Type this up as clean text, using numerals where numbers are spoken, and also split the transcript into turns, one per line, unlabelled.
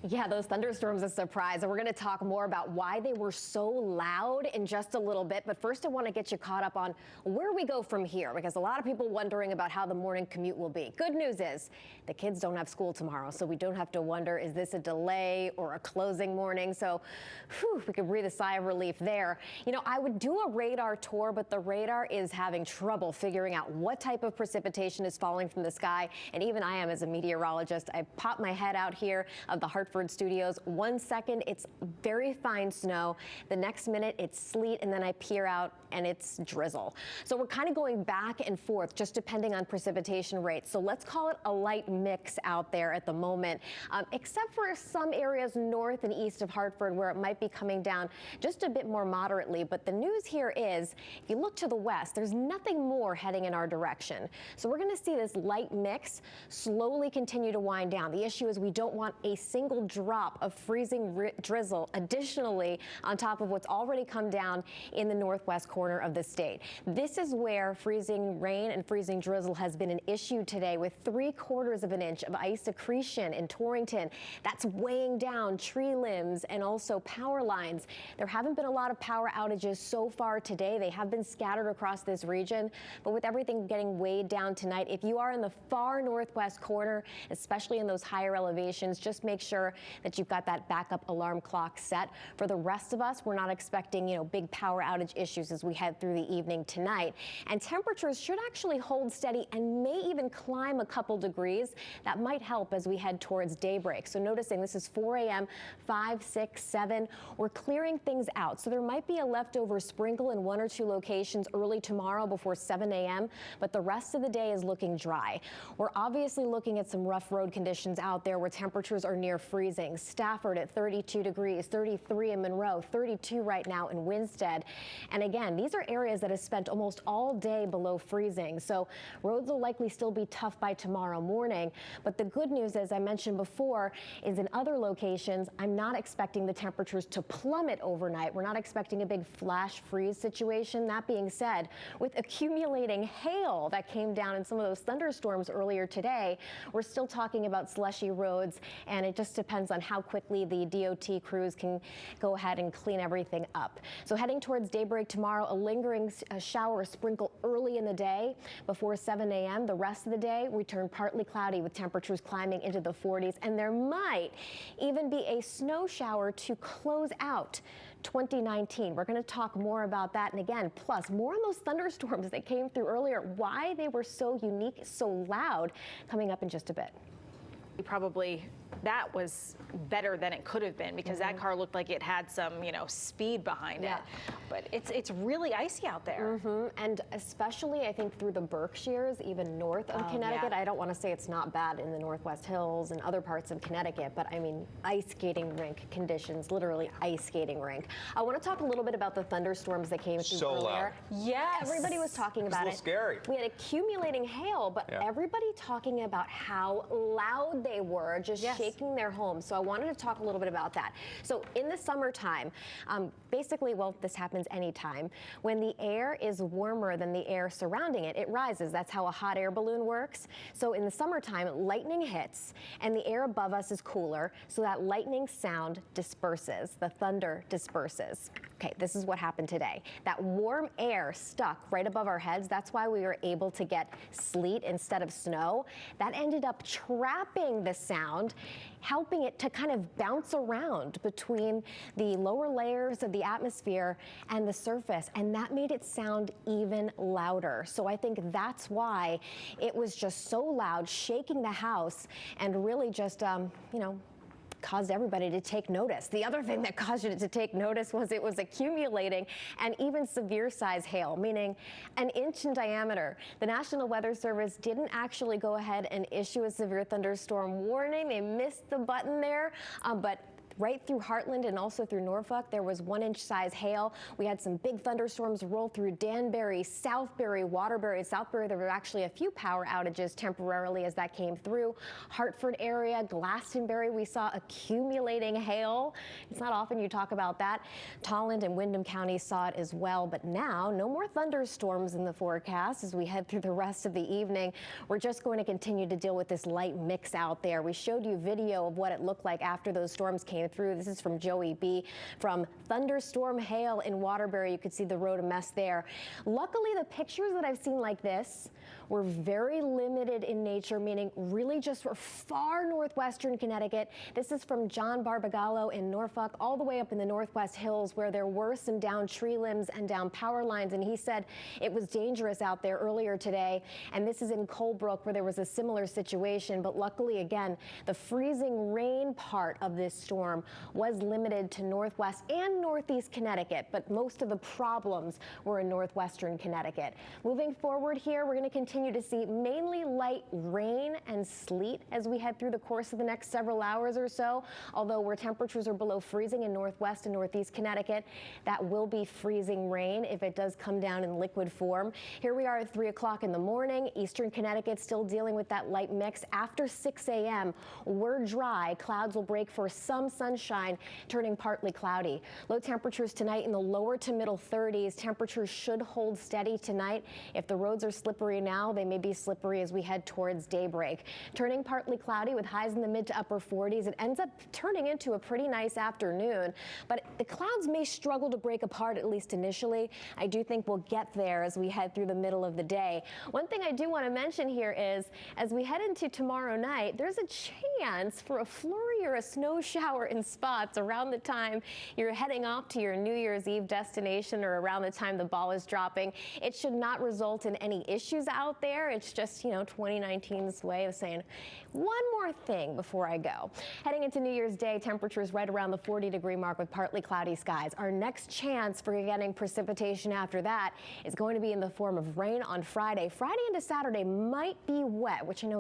Yeah, those thunderstorms a surprise, and we're going to talk more about why they were so loud in just a little bit. But first, I want to get you caught up on where we go from here, because a lot of people wondering about how the morning commute will be. Good news is the kids don't have school tomorrow, so we don't have to wonder, is this a delay or a closing morning? So we could breathe a sigh of relief there. You know, I would do a radar tour, but the radar is having trouble figuring out what type of precipitation is falling from the sky. And even I am, as a meteorologist, I pop my head out here of the Hartford studios. 1 second, it's very fine snow. The next minute, it's sleet, and then I peer out and it's drizzle. So we're kind of going back and forth, just depending on precipitation rates. So let's call it a light mix out there at the moment, except for some areas north and east of Hartford where it might be coming down just a bit more moderately. But the news here is, if you look to the west, there's nothing more heading in our direction. So we're going to see this light mix slowly continue to wind down. The issue is we don't want a single drop of freezing drizzle additionally on top of what's already come down in the northwest corner of the state. This is where freezing rain and freezing drizzle has been an issue today, with 3/4 of an inch of ice accretion in Torrington. That's weighing down tree limbs and also power lines. There haven't been a lot of power outages so far today. They have been scattered across this region, but with everything getting weighed down tonight, if you are in the far northwest corner, especially in those higher elevations, just make sure that you've got that backup alarm clock set. For the rest of us, we're not expecting, big power outage issues as we head through the evening tonight. And temperatures should actually hold steady and may even climb a couple degrees. That might help as we head towards daybreak. So noticing this is 4 a.m., 5, 6, 7. We're clearing things out. So there might be a leftover sprinkle in 1 or 2 locations early tomorrow before 7 a.m., but the rest of the day is looking dry. We're obviously looking at some rough road conditions out there where temperatures are near freezing. Stafford at 32 degrees, 33 in Monroe, 32 right now in Winstead. And again, these are areas that have spent almost all day below freezing. So roads will likely still be tough by tomorrow morning. But the good news, as I mentioned before, is in other locations, I'm not expecting the temperatures to plummet overnight. We're not expecting a big flash freeze situation. That being said, with accumulating hail that came down in some of those thunderstorms earlier today, we're still talking about slushy roads, and it just depends on how quickly the DOT crews can go ahead and clean everything up. So heading towards daybreak tomorrow, a lingering shower or sprinkle early in the day before 7 a.m. The rest of the day, we turn partly cloudy with temperatures climbing into the 40s, and there might even be a snow shower to close out 2019. We're going to talk more about that, and again, plus more on those thunderstorms that came through earlier, why they were so unique, so loud, coming up in just a bit.
Probably that was better than it could have been, because that car looked like it had some, speed behind it. But it's really icy out there.
And especially, I think, through the Berkshires, even north of Connecticut. I don't want to say it's not bad in the Northwest Hills and other parts of Connecticut, but I mean, ice skating rink conditions, literally ice skating rink. I want to talk a little bit about the thunderstorms that came through earlier.
Loud.
Yes. Everybody was talking about it.
It's a little scary.
We had accumulating hail, but everybody talking about how loud they were, just shaking their homes. So I wanted to talk a little bit about that. So in the summertime, basically, well, this happens anytime. When the air is warmer than the air surrounding it, it rises. That's how a hot air balloon works. So in the summertime, lightning hits and the air above us is cooler, so that lightning sound disperses. The thunder disperses. Okay, this is what happened today. That warm air stuck right above our heads. That's why we were able to get sleet instead of snow. That ended up trapping the sound, helping it to kind of bounce around between the lower layers of the atmosphere and the surface, and that made it sound even louder. So I think that's why it was just so loud, shaking the house, and really just, caused everybody to take notice. The other thing that caused it to take notice was it was accumulating, and even severe size hail, meaning 1 inch in diameter. The National Weather Service didn't actually go ahead and issue a severe thunderstorm warning. They missed the button there, but right through Heartland and also through Norfolk. There was 1-inch size hail. We had some big thunderstorms roll through Danbury, Southbury, Waterbury. Southbury, there were actually a few power outages temporarily as that came through. Hartford area, Glastonbury, we saw accumulating hail. It's not often you talk about that. Tolland and Windham counties saw it as well, but now no more thunderstorms in the forecast as we head through the rest of the evening. We're just going to continue to deal with this light mix out there. We showed you video of what it looked like after those storms came through. This is from Joey B. From thunderstorm hail in Waterbury. You could see the road a mess there. Luckily, the pictures that I've seen like this were very limited in nature, meaning really just for far northwestern Connecticut. This is from John Barbagallo in Norfolk, all the way up in the Northwest Hills where there were some down tree limbs and down power lines. And he said it was dangerous out there earlier today. And this is in Colebrook where there was a similar situation. But luckily, again, the freezing rain part of this storm was limited to northwest and northeast Connecticut, but most of the problems were in northwestern Connecticut. Moving forward here, we're going to continue to see mainly light rain and sleet as we head through the course of the next several hours or so. Although where temperatures are below freezing in northwest and northeast Connecticut, that will be freezing rain if it does come down in liquid form. Here we are at 3 o'clock in the morning. Eastern Connecticut still dealing with that light mix. After 6 a.m., we're dry. Clouds will break for some sunshine, turning partly cloudy. Low temperatures tonight in the lower to middle 30s. Temperatures should hold steady tonight. If the roads are slippery now, they may be slippery as we head towards daybreak. Turning partly cloudy with highs in the mid to upper 40s. It ends up turning into a pretty nice afternoon, but the clouds may struggle to break apart, at least initially. I do think we'll get there as we head through the middle of the day. One thing I do want to mention here is as we head into tomorrow night, there's a chance for a flurry or a snow shower in spots around the time you're heading off to your New Year's Eve destination or around the time the ball is dropping. It should not result in any issues out there. It's just, 2019's way of saying one more thing before I go. Heading into New Year's Day, temperatures right around the 40-degree mark with partly cloudy skies. Our next chance for getting precipitation after that is going to be in the form of rain on Friday. Friday into Saturday might be wet, which I know